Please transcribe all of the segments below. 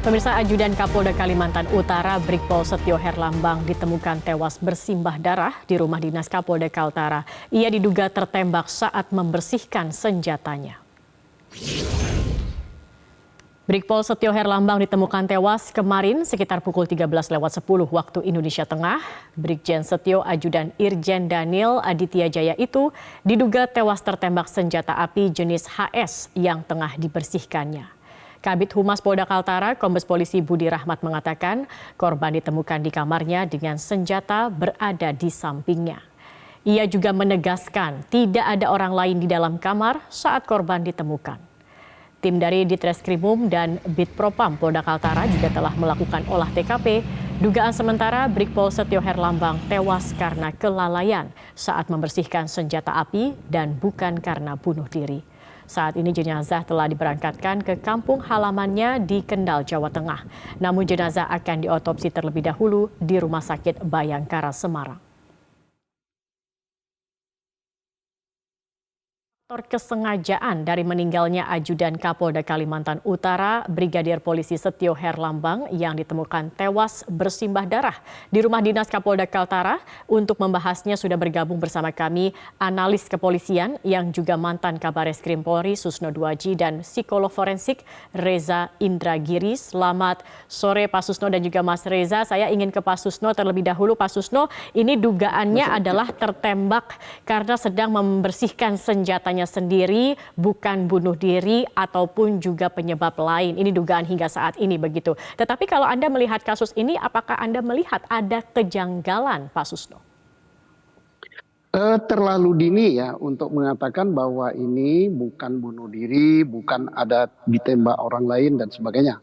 Pemirsa, Ajudan Kapolda Kalimantan Utara Brigpol Setio Herlambang ditemukan tewas bersimbah darah di rumah dinas Kapolda Kaltara. Ia diduga tertembak saat membersihkan senjatanya. Brigpol Setio Herlambang ditemukan tewas kemarin sekitar pukul 13.10 waktu Indonesia Tengah. Brigjen Setio Ajudan Irjen Daniel Aditya Jaya itu diduga tewas tertembak senjata api jenis HS yang tengah dibersihkannya. Kabid Humas Polda Kaltara, Kombes Polisi Budi Rahmat mengatakan korban ditemukan di kamarnya dengan senjata berada di sampingnya. Ia juga menegaskan tidak ada orang lain di dalam kamar saat korban ditemukan. Tim dari Ditreskrimum dan Bitpropam Polda Kaltara juga telah melakukan olah TKP. Dugaan sementara Brigpol Setio Herlambang tewas karena kelalaian saat membersihkan senjata api dan bukan karena bunuh diri. Saat ini jenazah telah diberangkatkan ke kampung halamannya di Kendal, Jawa Tengah. Namun jenazah akan diotopsi terlebih dahulu di Rumah Sakit Bayangkara, Semarang. Faktor kesengajaan dari meninggalnya Ajudan Kapolda Kalimantan Utara Brigadir Polisi Setio Herlambang yang ditemukan tewas bersimbah darah di rumah dinas Kapolda Kaltara. Untuk membahasnya sudah bergabung bersama kami analis kepolisian yang juga mantan Kabareskrim Polri Susno Duaji dan psikolog forensik Reza Indragiri. Selamat sore Pak Susno dan juga Mas Reza. Saya ingin ke Pak Susno terlebih dahulu. Pak Susno, ini dugaannya adalah tertembak karena sedang membersihkan senjatanya sendiri, bukan bunuh diri ataupun juga penyebab lain. Ini dugaan hingga saat ini begitu. Tetapi kalau Anda melihat kasus ini, apakah Anda melihat ada kejanggalan, Pak Susno? Terlalu dini ya untuk mengatakan bahwa ini bukan bunuh diri, bukan ada ditembak orang lain dan sebagainya.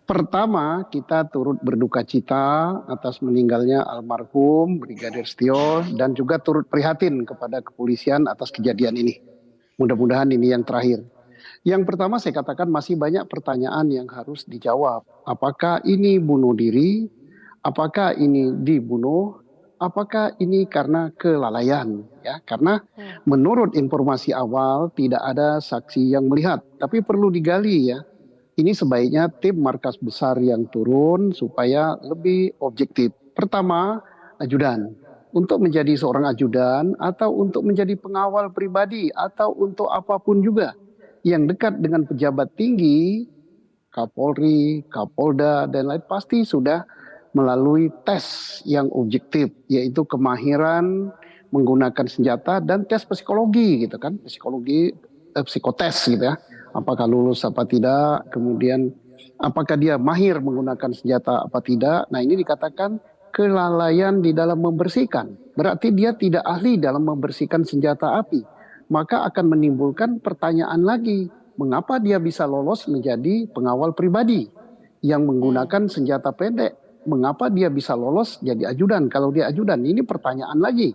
Pertama, kita turut berduka cita atas meninggalnya almarhum Brigadir Setio dan juga turut prihatin kepada kepolisian atas kejadian ini. Mudah-mudahan ini yang terakhir. Yang pertama saya katakan masih banyak pertanyaan yang harus dijawab. Apakah ini bunuh diri? Apakah ini dibunuh? Apakah ini karena kelalaian? Ya, karena menurut informasi awal tidak ada saksi yang melihat. Tapi perlu digali ya. Ini sebaiknya tim markas besar yang turun supaya lebih objektif. Pertama, ajudan. Untuk menjadi seorang ajudan atau untuk menjadi pengawal pribadi atau untuk apapun juga yang dekat dengan pejabat tinggi, Kapolri, Kapolda dan lain pasti sudah melalui tes yang objektif, yaitu kemahiran menggunakan senjata dan tes psikologi gitu kan, psikotes gitu ya. Apakah lulus apa tidak, kemudian apakah dia mahir menggunakan senjata apa tidak. Nah, ini dikatakan kelalaian di dalam membersihkan. Berarti dia tidak ahli dalam membersihkan senjata api. Maka akan menimbulkan pertanyaan lagi. Mengapa dia bisa lolos menjadi pengawal pribadi yang menggunakan senjata pendek? Mengapa dia bisa lolos jadi ajudan? Kalau dia ajudan, ini pertanyaan lagi.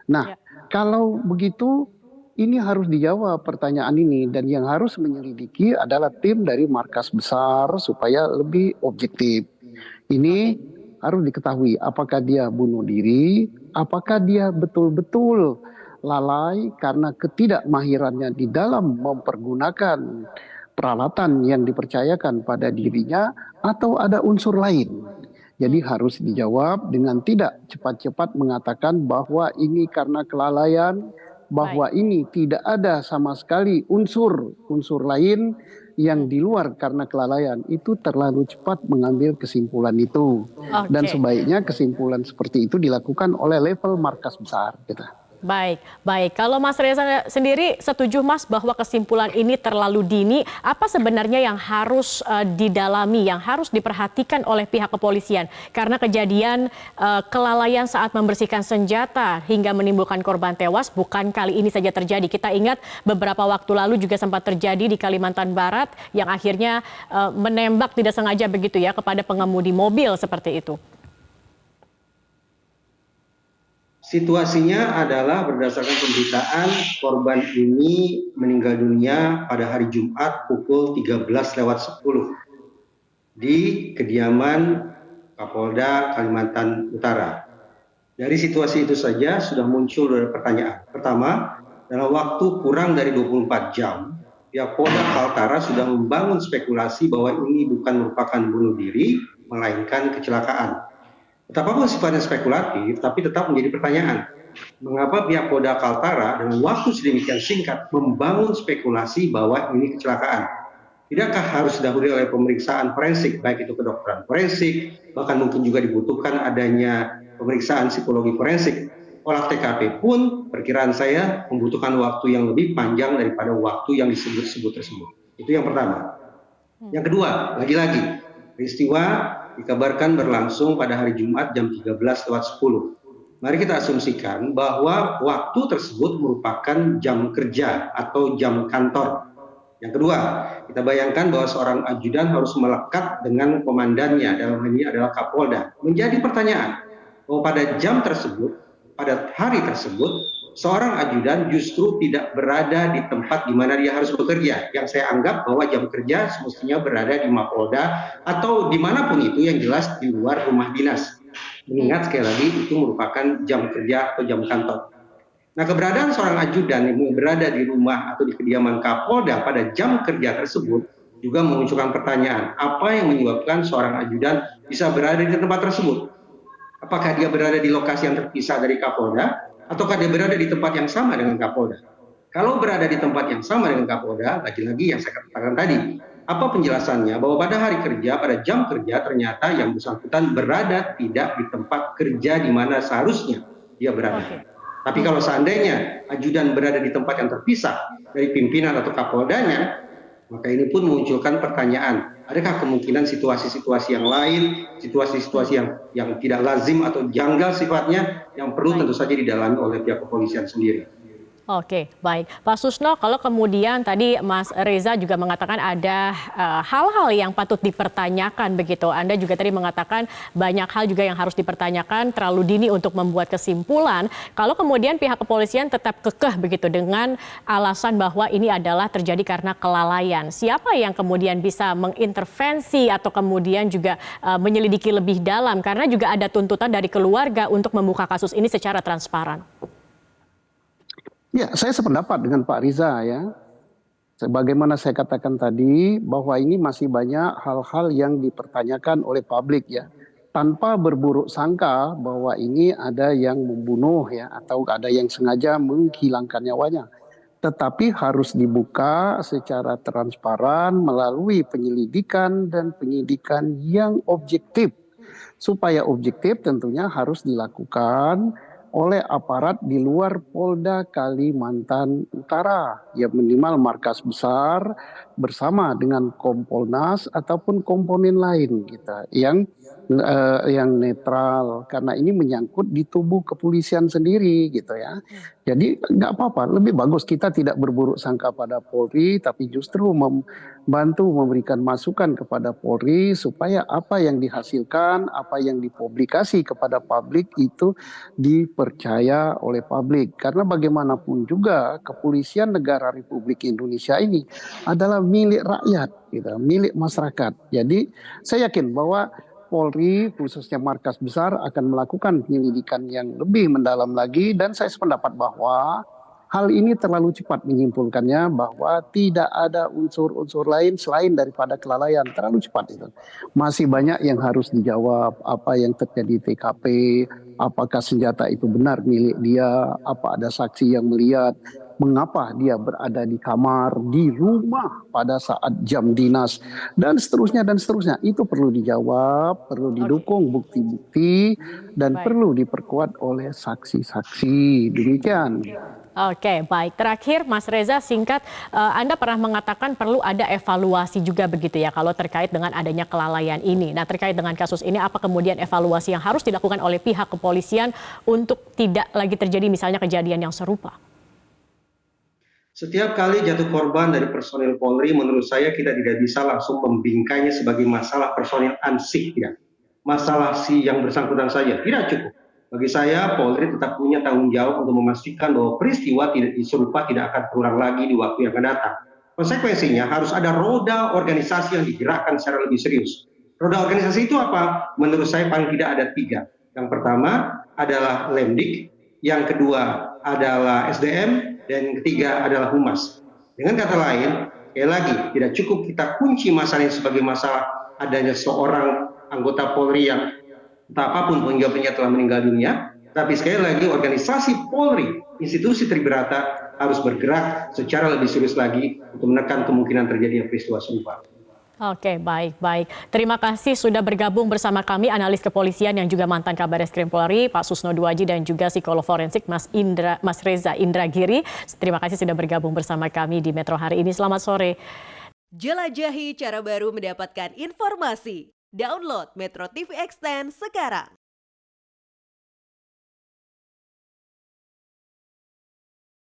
Nah, kalau begitu ini harus dijawab pertanyaan ini. Dan yang harus menyelidiki adalah tim dari markas besar supaya lebih objektif. Ini harus diketahui apakah dia bunuh diri, apakah dia betul-betul lalai karena ketidakmahirannya di dalam mempergunakan peralatan yang dipercayakan pada dirinya atau ada unsur lain. Jadi harus dijawab dengan tidak cepat-cepat mengatakan bahwa ini karena kelalaian, bahwa ini tidak ada sama sekali unsur lain yang di luar karena kelalaian. Itu terlalu cepat mengambil kesimpulan itu. Dan sebaiknya kesimpulan seperti itu dilakukan oleh level markas besar. Gitu. Baik. Kalau Mas Reza sendiri setuju Mas bahwa kesimpulan ini terlalu dini, apa sebenarnya yang harus didalami, yang harus diperhatikan oleh pihak kepolisian? Karena kejadian kelalaian saat membersihkan senjata hingga menimbulkan korban tewas bukan kali ini saja terjadi. Kita ingat beberapa waktu lalu juga sempat terjadi di Kalimantan Barat yang akhirnya menembak tidak sengaja begitu ya kepada pengemudi mobil seperti itu. Situasinya adalah berdasarkan pemberitaan korban ini meninggal dunia pada hari Jumat pukul 13.10 di kediaman Kapolda Kalimantan Utara. Dari situasi itu saja sudah muncul pertanyaan. Pertama, dalam waktu kurang dari 24 jam pihak Polda Kaltara sudah membangun spekulasi bahwa ini bukan merupakan bunuh diri, melainkan kecelakaan. Betapapun sifatnya spekulatif, tapi tetap menjadi pertanyaan. Mengapa pihak Polda Kaltara dengan waktu sedemikian singkat membangun spekulasi bahwa ini kecelakaan? Tidakkah harus didahului oleh pemeriksaan forensik, baik itu kedokteran forensik, bahkan mungkin juga dibutuhkan adanya pemeriksaan psikologi forensik. Olah TKP pun perkiraan saya membutuhkan waktu yang lebih panjang daripada waktu yang disebut-sebut tersebut. Itu yang pertama. Yang kedua, lagi-lagi, peristiwa dikabarkan berlangsung pada hari Jumat jam 13:10. Mari kita asumsikan bahwa waktu tersebut merupakan jam kerja atau jam kantor. Yang kedua, kita bayangkan bahwa seorang ajudan harus melekat dengan komandannya, dalam hal ini adalah Kapolda. Menjadi pertanyaan, bahwa pada jam tersebut, pada hari tersebut, seorang ajudan justru tidak berada di tempat di mana dia harus bekerja. Yang saya anggap bahwa jam kerja semestinya berada di Mapolda atau dimanapun itu, yang jelas di luar rumah dinas. Mengingat sekali lagi itu merupakan jam kerja atau jam kantor. Nah, keberadaan seorang ajudan yang berada di rumah atau di kediaman Kapolda pada jam kerja tersebut juga memunculkan pertanyaan, apa yang menyebabkan seorang ajudan bisa berada di tempat tersebut? Apakah dia berada di lokasi yang terpisah dari Kapolda, ataukah dia berada di tempat yang sama dengan Kapolda? Kalau berada di tempat yang sama dengan Kapolda, lagi-lagi yang saya katakan tadi, apa penjelasannya bahwa pada hari kerja, pada jam kerja, ternyata yang bersangkutan berada tidak di tempat kerja di mana seharusnya dia berada. Tapi kalau seandainya ajudan berada di tempat yang terpisah dari pimpinan atau Kapoldanya, maka ini pun memunculkan pertanyaan, adakah kemungkinan situasi-situasi yang lain, situasi-situasi yang tidak lazim atau janggal sifatnya, yang perlu tentu saja didalami oleh pihak kepolisian sendiri. Oke, baik. Pak Susno, kalau kemudian tadi Mas Reza juga mengatakan ada hal-hal yang patut dipertanyakan begitu. Anda juga tadi mengatakan banyak hal juga yang harus dipertanyakan, terlalu dini untuk membuat kesimpulan. Kalau kemudian pihak kepolisian tetap kekeh begitu dengan alasan bahwa ini adalah terjadi karena kelalaian. Siapa yang kemudian bisa mengintervensi atau kemudian juga menyelidiki lebih dalam? Karena juga ada tuntutan dari keluarga untuk membuka kasus ini secara transparan. Ya, saya sependapat dengan Pak Riza ya. Sebagaimana saya katakan tadi, bahwa ini masih banyak hal-hal yang dipertanyakan oleh publik ya. Tanpa berburuk sangka bahwa ini ada yang membunuh ya, atau ada yang sengaja menghilangkan nyawanya. Tetapi harus dibuka secara transparan melalui penyelidikan dan penyidikan yang objektif. Supaya objektif tentunya harus dilakukan oleh aparat di luar Polda Kalimantan Utara, ya minimal markas besar bersama dengan Kompolnas ataupun komponen lain gitu, yang netral, karena ini menyangkut di tubuh kepolisian sendiri gitu ya. Jadi nggak apa-apa, lebih bagus kita tidak berburuk sangka pada Polri, tapi justru membantu memberikan masukan kepada Polri supaya apa yang dihasilkan, apa yang dipublikasi kepada publik itu dipercaya oleh publik. Karena bagaimanapun juga kepolisian negara Republik Indonesia ini adalah milik rakyat, gitu, milik masyarakat. Jadi saya yakin bahwa Polri khususnya markas besar akan melakukan penyelidikan yang lebih mendalam lagi, dan saya sependapat bahwa hal ini terlalu cepat menyimpulkannya bahwa tidak ada unsur-unsur lain selain daripada kelalaian. Terlalu cepat itu. Masih banyak yang harus dijawab, apa yang terjadi di TKP, apakah senjata itu benar milik dia, apa ada saksi yang melihat, mengapa dia berada di kamar, di rumah pada saat jam dinas, dan seterusnya dan seterusnya. Itu perlu dijawab, perlu didukung bukti-bukti, dan perlu diperkuat oleh saksi-saksi. Demikian. Oke, baik. Terakhir, Mas Reza, singkat, Anda pernah mengatakan perlu ada evaluasi juga begitu ya kalau terkait dengan adanya kelalaian ini. Nah, terkait dengan kasus ini, apa kemudian evaluasi yang harus dilakukan oleh pihak kepolisian untuk tidak lagi terjadi misalnya kejadian yang serupa? Setiap kali jatuh korban dari personil Polri, menurut saya kita tidak bisa langsung membingkainya sebagai masalah personil ansih, tidak. Masalah si yang bersangkutan saja, tidak cukup. Bagi saya, Polri tetap punya tanggung jawab untuk memastikan bahwa peristiwa serupa tidak akan terulang lagi di waktu yang akan datang. Konsekuensinya harus ada roda organisasi yang digerakkan secara lebih serius. Roda organisasi itu apa? Menurut saya paling tidak ada 3. Yang pertama adalah Lemdik, yang kedua adalah SDM, dan yang ketiga adalah Humas. Dengan kata lain, Sekali lagi, tidak cukup kita kunci masalah ini sebagai masalah adanya seorang anggota Polri yang entah apapun penyebabnya telah meninggal dunia, tapi sekali lagi organisasi Polri, institusi Tribrata harus bergerak secara lebih serius lagi untuk menekan kemungkinan terjadinya peristiwa serupa. Oke, baik. Terima kasih sudah bergabung bersama kami analis kepolisian yang juga mantan Kabar Eskrim Polri, Pak Susno Duaji, dan juga psikolog forensik Mas Reza Indragiri. Terima kasih sudah bergabung bersama kami di Metro hari ini. Selamat sore. Jelajahi cara baru mendapatkan informasi. Download Metro TV Extend sekarang.